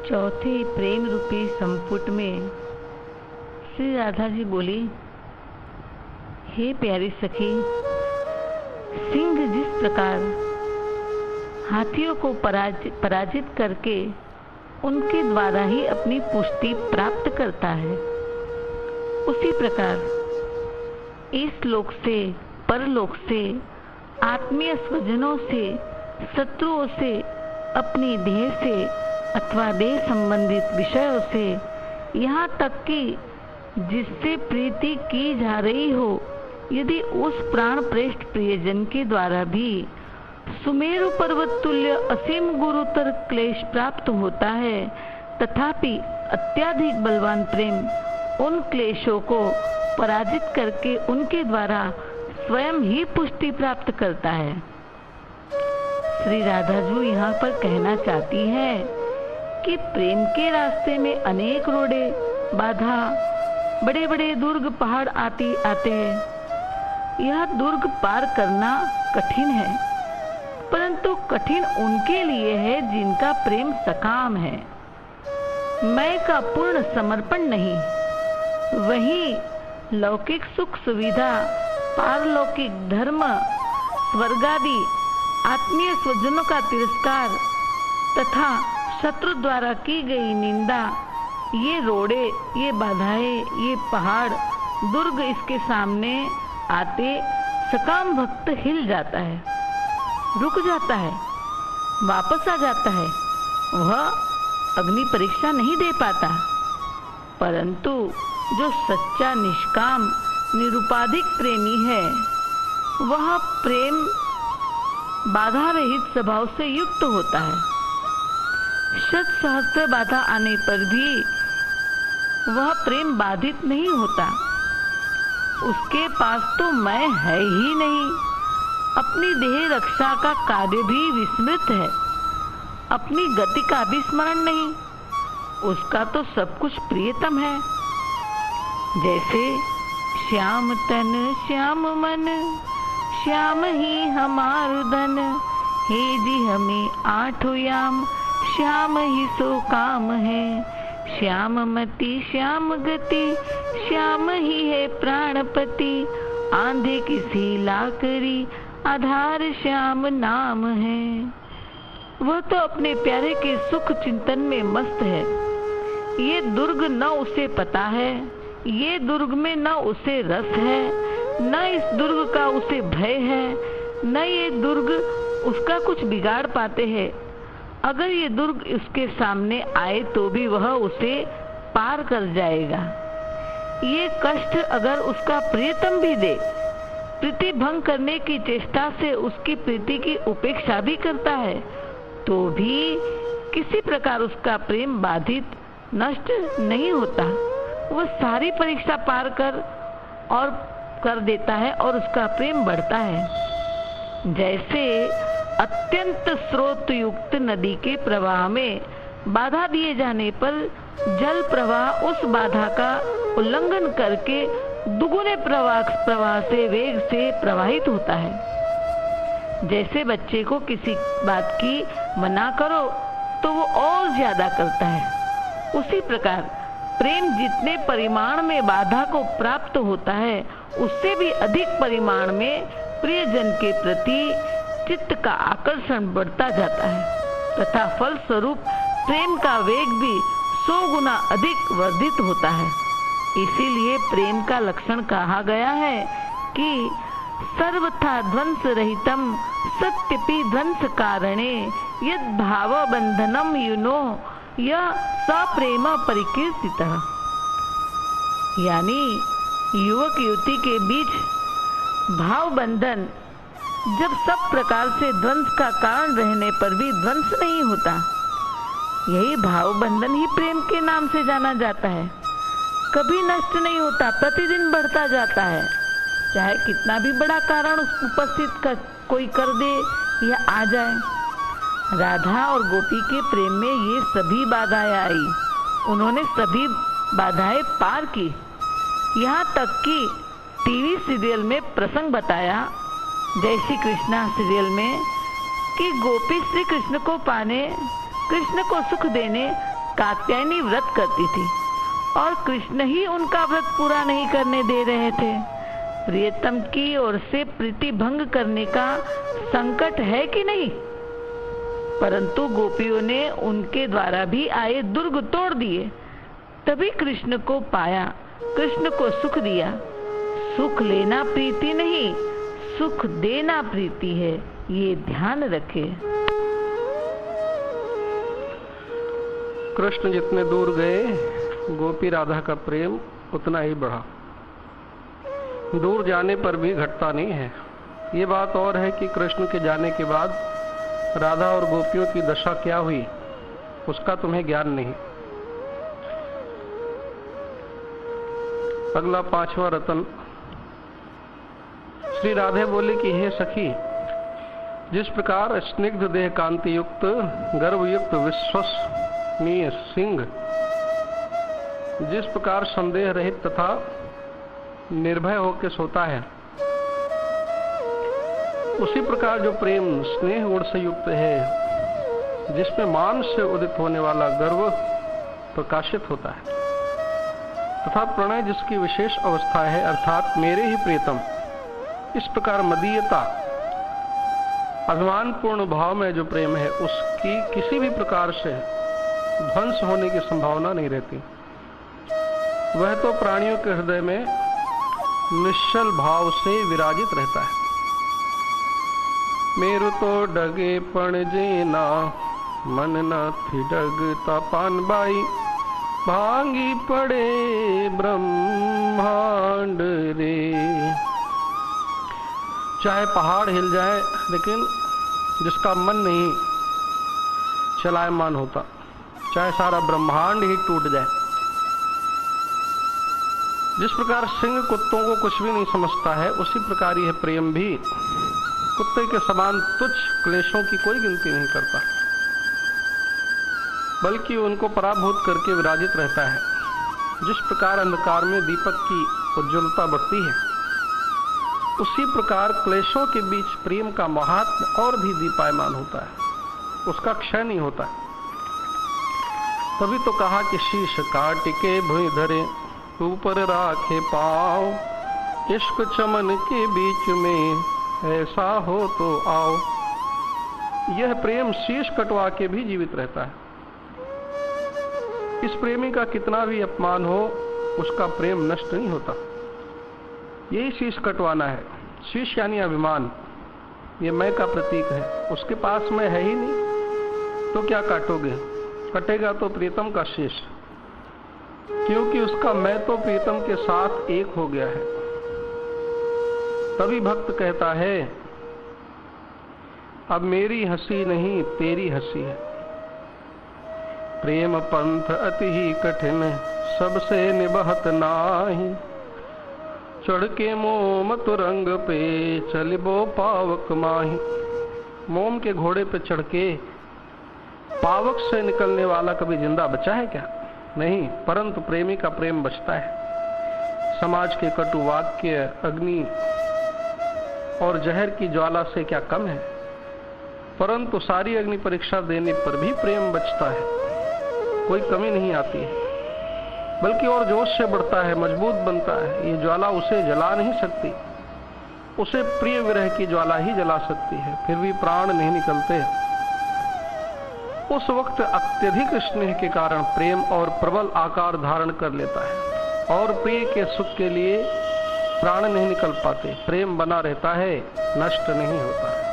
चौथे प्रेम रूपी संपुट में श्री राधा जी बोली, हे प्यारी सखी, सिंह जिस प्रकार हाथियों को पराजित करके उनके द्वारा ही अपनी पुष्टि प्राप्त करता है, उसी प्रकार इस लोक से परलोक से आत्मीय स्वजनों से शत्रुओं से अपनी देह से अथवा देह संबंधित विषयों से यहाँ तक कि जिससे प्रीति की जा रही हो, यदि उस प्राण प्रेष्ठ प्रियजन के द्वारा भी सुमेरु पर्वत तुल्य असीम गुरुतर क्लेश प्राप्त होता है, तथापि अत्याधिक बलवान प्रेम उन क्लेशों को पराजित करके उनके द्वारा स्वयं ही पुष्टि प्राप्त करता है। श्री राधा जी यहाँ पर कहना चाहती है कि प्रेम के रास्ते में अनेक रोड़े बाधा, बड़े बड़े दुर्ग पहाड़ आते हैं। यह दुर्ग पार करना कठिन है, परंतु कठिन उनके लिए है जिनका प्रेम सकाम है, मैं का पूर्ण समर्पण नहीं। वही लौकिक सुख सुविधा, पारलौकिक धर्म, स्वर्गादि आत्मीय स्वजनों का तिरस्कार तथा शत्रु द्वारा की गई निंदा, ये रोड़े, ये बाधाएं, ये पहाड़, दुर्ग इसके सामने आते सकाम भक्त हिल जाता है, रुक जाता है, वापस आ जाता है। वह अग्नि परीक्षा नहीं दे पाता, परंतु जो सच्चा निष्काम निरुपाधिक प्रेमी है, वह प्रेम बाधा रहित स्वभाव से युक्त होता है। शत सहस्त्र बाधा आने पर भी वह प्रेम बाधित नहीं होता। उसके पास तो मैं है ही नहीं, अपनी देह रक्षा का कार्य भी विस्मृत है, अपनी गति का भी स्मरण नहीं, उसका तो सब कुछ प्रियतम है। जैसे श्याम तन श्याम मन, श्याम ही हमारु धन, हे जी हमें आठों याम, श्याम ही सो काम है। श्याम मति श्याम गति, श्याम ही है प्राणपति, आंधे किसी लाकरी, आधार श्याम नाम है। वह तो अपने प्यारे के सुख चिंतन में मस्त है। ये दुर्ग न उसे पता है, ये दुर्ग में न उसे रस है, न इस दुर्ग का उसे भय है, न ये दुर्ग उसका कुछ बिगाड़ पाते हैं। अगर ये दुर्ग उसके सामने आए तो भी वह उसे पार कर जाएगा। ये कष्ट अगर उसका प्रियतम भी दे, प्रीति भंग करने की चेष्टा से उसकी प्रीति की उपेक्षा भी करता है, तो भी किसी प्रकार उसका प्रेम बाधित नष्ट नहीं होता। वह सारी परीक्षा पार कर देता है और उसका प्रेम बढ़ता है। जैसे अत्यंत स्रोत युक्त नदी के प्रवाह में बाधा दिए जाने पर जल प्रवाह उस बाधा का उल्लंघन करके दुगुने प्रवाह से वेग से प्रवाहित होता है। जैसे बच्चे को किसी बात की मना करो तो वो और ज्यादा करता है, उसी प्रकार प्रेम जितने परिमाण में बाधा को प्राप्त होता है, उससे भी अधिक परिमाण में प्रियजन के प्रति चित्त का आकर्षण बढ़ता जाता है तथा फल स्वरूप प्रेम का वेग भी 100 गुना अधिक वर्धित होता है। इसीलिए प्रेम का लक्षण कहा गया है कि सर्वथा ध्वंस रहितम सत्यपि ध्वंस कारणे यद भाव बंधनम युनो यह सप्रेम परिकीर्तितः। यानी युवक युवती के बीच भाव बंधन जब सब प्रकार से ध्वंस का कारण रहने पर भी ध्वंस नहीं होता, यही भाव बंधन ही प्रेम के नाम से जाना जाता है। कभी नष्ट नहीं होता, प्रतिदिन बढ़ता जाता है। चाहे कितना भी बड़ा कारण उपस्थित कोई कर दे या आ जाए। राधा और गोपी के प्रेम में ये सभी बाधाएं आई, उन्होंने सभी बाधाएं पार की। यहाँ तक कि टीवी सीरियल में प्रसंग बताया, जय श्री कृष्णा सीरियल में, कि गोपी श्री कृष्ण को पाने, कृष्ण को सुख देने कात्यायनी व्रत करती थी और कृष्ण ही उनका व्रत पूरा नहीं करने दे रहे थे। प्रियतम की ओर से प्रीति भंग करने का संकट है कि नहीं? परंतु गोपियों ने उनके द्वारा भी आए दुर्ग तोड़ दिए, तभी कृष्ण को पाया, कृष्ण को सुख दिया। सुख लेना प्रीति नहीं, सुख देना प्रीति है, ये ध्यान रखे। कृष्ण जितने दूर गए, गोपी राधा का प्रेम उतना ही बढ़ा। दूर जाने पर भी घटता नहीं है। ये बात और है कि कृष्ण के जाने के बाद राधा और गोपियों की दशा क्या हुई, उसका तुम्हें ज्ञान नहीं। अगला 5वां रतन। श्री राधे बोले कि हे सखी, जिस प्रकार स्निग्ध देह कांति युक्त गर्भयुक्त विश्वसनीय सिंह जिस प्रकार संदेह रहित तथा निर्भय होकर सोता है, उसी प्रकार जो प्रेम स्नेह गुण से युक्त है, जिसमें मान से उदित होने वाला गर्व प्रकाशित होता है, तथा प्रणय जिसकी विशेष अवस्था है, अर्थात मेरे ही प्रियतम, इस प्रकार मदीयता अभिमानपूर्ण भाव में जो प्रेम है, उसकी किसी भी प्रकार से ध्वंस होने की संभावना नहीं रहती। वह तो प्राणियों के हृदय में निश्चल भाव से विराजित रहता है। मेरु तो डगे पण जेना मन न थी डगता पान बाई, भांगी पड़े ब्रह्मांड रे। चाहे पहाड़ हिल जाए, लेकिन जिसका मन नहीं चलायमान होता, चाहे सारा ब्रह्मांड ही टूट जाए। जिस प्रकार सिंह कुत्तों को कुछ भी नहीं समझता है, उसी प्रकार यह प्रेम भी कुत्ते के समान तुच्छ क्लेशों की कोई गिनती नहीं करता, बल्कि उनको पराभूत करके विराजित रहता है। जिस प्रकार अंधकार में दीपक की उज्ज्वलता बढ़ती है, उसी प्रकार क्लेशों के बीच प्रेम का महात्म्य और भी दीपायमान होता है, उसका क्षय नहीं होता। तभी तो कहा कि शीश काट के भुई धरे, ऊपर राखे पाओ, इश्क चमन के बीच में ऐसा हो तो आओ। यह प्रेम शीश कटवा के भी जीवित रहता है। इस प्रेमी का कितना भी अपमान हो, उसका प्रेम नष्ट नहीं होता। यही शीश कटवाना है। शीश यानी अभिमान, ये मैं का प्रतीक है। उसके पास में है ही नहीं तो क्या काटोगे? कटेगा तो प्रीतम का शीश, क्योंकि उसका मैं तो प्रीतम के साथ एक हो गया है। तभी भक्त कहता है, अब मेरी हंसी नहीं तेरी हंसी है। प्रेम पंथ अति ही कठिन, सबसे निबहत नाही, चढ़ के मोम तुरंग पे चलिबो पावक माही। मोम के घोड़े पे चढ़ के पावक से निकलने वाला कभी जिंदा बचा है क्या? नहीं, परंतु प्रेमी का प्रेम बचता है। समाज के कटु वाक्य, अग्नि और जहर की ज्वाला से क्या कम है, परंतु सारी अग्नि परीक्षा देने पर भी प्रेम बचता है, कोई कमी नहीं आती है, बल्कि और जोश से बढ़ता है, मजबूत बनता है। ये ज्वाला उसे जला नहीं सकती, उसे प्रिय विरह की ज्वाला ही जला सकती है, फिर भी प्राण नहीं निकलते। उस वक्त अत्यधिक स्नेह के कारण प्रेम और प्रबल आकार धारण कर लेता है और प्रिय के सुख के लिए प्राण नहीं निकल पाते। प्रेम बना रहता है, नष्ट नहीं होता है।